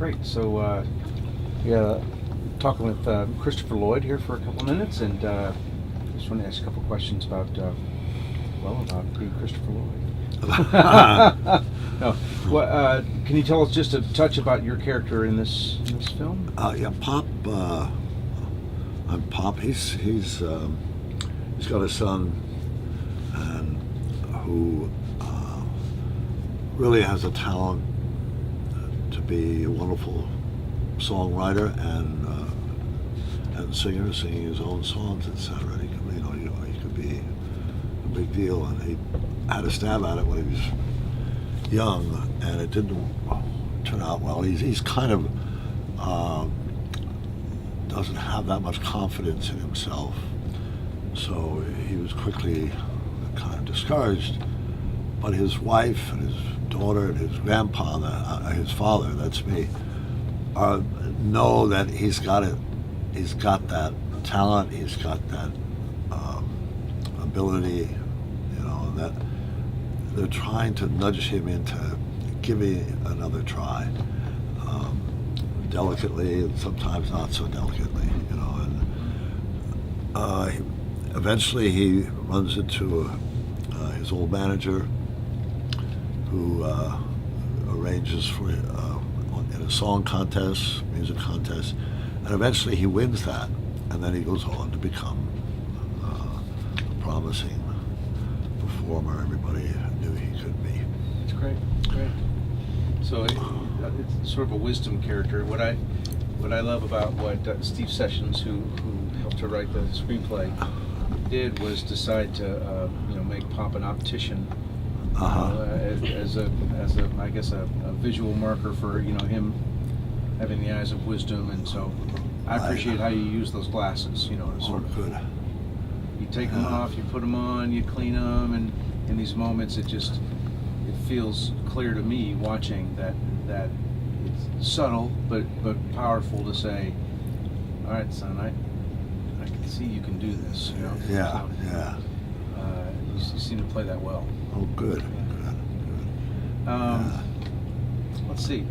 Great. So, yeah, talking with Christopher Llyod here for a couple minutes, and just want to ask a couple questions about, about being Christopher Llyod. No, can you tell us just a touch about your character in this film? Yeah, Pop. I'm Pop. He's got a son, and who really has a talent to be a wonderful songwriter and singer, singing his own songs, etc. He could be a big deal, and he had a stab at it when he was young, and it didn't turn out well. He's kind of doesn't have that much confidence in himself, so he was quickly kind of discouraged. But his wife and his daughter and his grandfather, his father, that's me, know that he's got it. He's got that talent. He's got that ability. That they're trying to nudge him into giving another try, delicately and sometimes not so delicately. Eventually he runs into his old manager, who arranges for in a song contest, music contest, and eventually he wins that, and then he goes on to become a promising performer everybody knew he could be. That's great. Great. So it's sort of a wisdom character. What I love about what Steve Sessions, who helped to write the screenplay, did was decide to make Pop an optician. As a visual marker for him having the eyes of wisdom, and so I appreciate how you use those glasses. To sort of good. You take them off, you put them on, you clean them, and in these moments it feels clear to me watching that it's subtle but powerful to say, all right, son, I can see you can do this. Yeah. You seem to play that well. Oh, good. Let's see.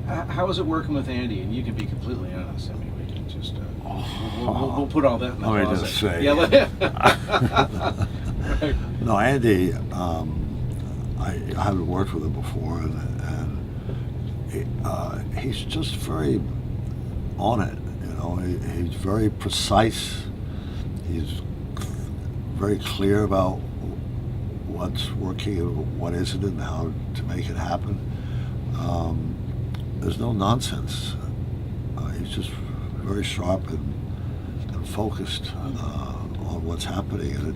How is it working with Andy? And you can be completely honest. I mean, we can just we'll put all that in the let closet. me just say. Yeah. Right. No, Andy. I haven't worked with him before, and he's just very on it. He's very precise. He's very clear about what's working and what isn't, and how to make it happen. There's no nonsense. He's just very sharp and focused on what's happening, and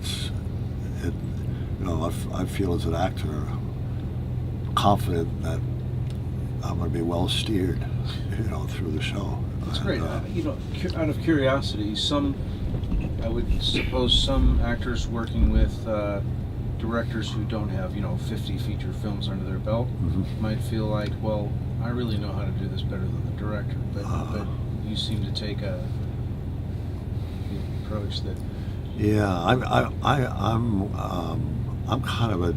I feel as an actor confident that I'm going to be well steered, through the show. That's great. Out of curiosity, I would suppose some actors working with directors who don't have 50 feature films under their belt might feel like, well, I really know how to do this better than the director, but you seem to take the approach that. Yeah, I'm kind of a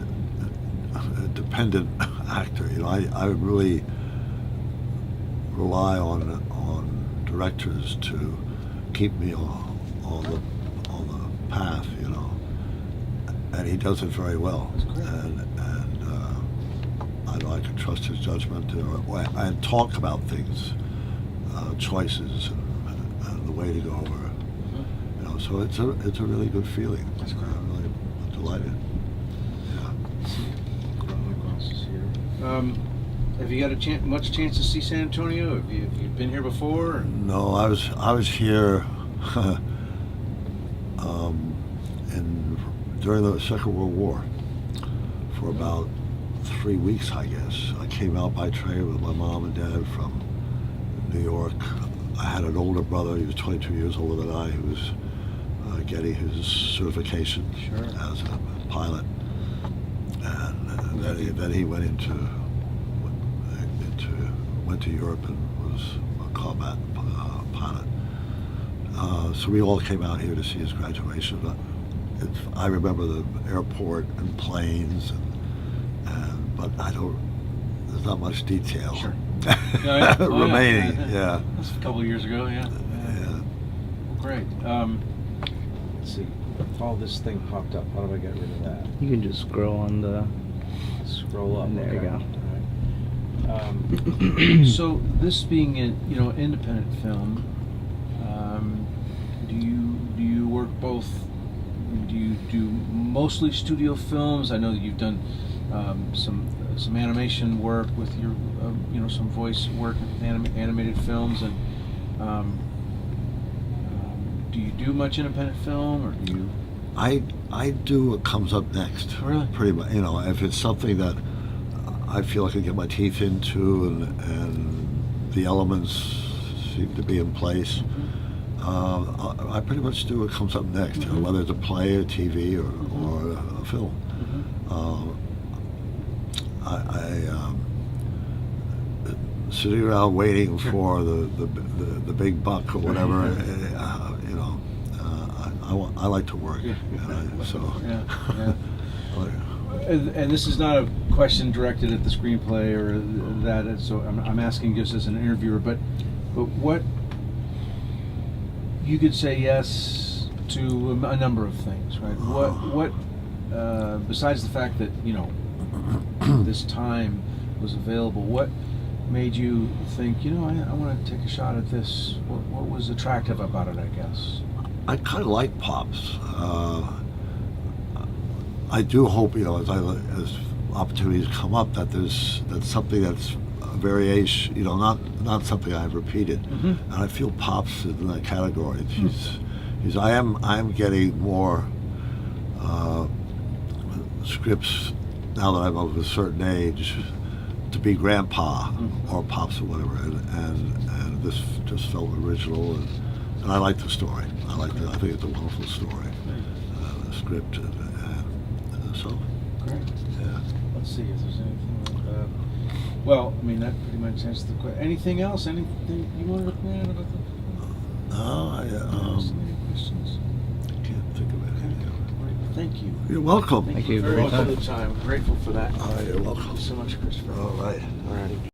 dependent actor. I really rely on directors to keep me on the path, and he does it very well. And I know I can trust his judgment and talk about things, choices, and the way to go. So it's a really good feeling. That's great. I'm really delighted. Have you got much chance to see San Antonio? Have you been here before? Or? No, I was here during the Second World War for about 3 weeks, I guess. I came out by train with my mom and dad from New York. I had an older brother. He was 22 years older than I, who was getting his certification as a pilot, and then he went to Europe and was a combat pilot. So we all came out here to see his graduation. I remember the airport and planes, but there's not much detail. Sure. Yeah. Oh, yeah. remaining. Yeah. That's a couple of years ago. Yeah. Yeah. Great. Let's see. If all this thing popped up, how do I get rid of that? You can just scroll on the. Scroll up. And there you okay. go. All right. So this being an independent film, do you work both? Do you do mostly studio films? I know that you've done some animation work with your some voice work in animated films, and do you do much independent film, or do you? I do what comes up next. Really? Pretty much. If it's something that I feel I can get my teeth into and the elements seem to be in place, I pretty much do what comes up next, whether it's a play, a TV, or a film. Sitting around waiting for the big buck or whatever, I like to work. So. Yeah. And this is not a question directed at the screenplay or that. So I'm asking just as an interviewer, but what you could say yes to a number of things, right? What besides the fact that this time was available, what made you think I want to take a shot at this? What was attractive about it, I guess? I kind of like Pops. I do hope, as opportunities come up, that's something that's a variation, not something I've repeated. And I feel Pops is in that category. I am getting more scripts now that I'm of a certain age to be Grandpa or Pops or whatever, and this just felt original, and I like the story. I think it's a wonderful story, the script, and so. Great. Yeah. Let's see if there's anything. Well, I mean that pretty much answers the question. Anything else? Anything you want to look at about the? No, Any questions? I can't think of anything. Right. Thank you. You're welcome. Thank you very for much your for the time. Grateful for that. You're welcome. Thank you so much, Christopher. All right. All righty.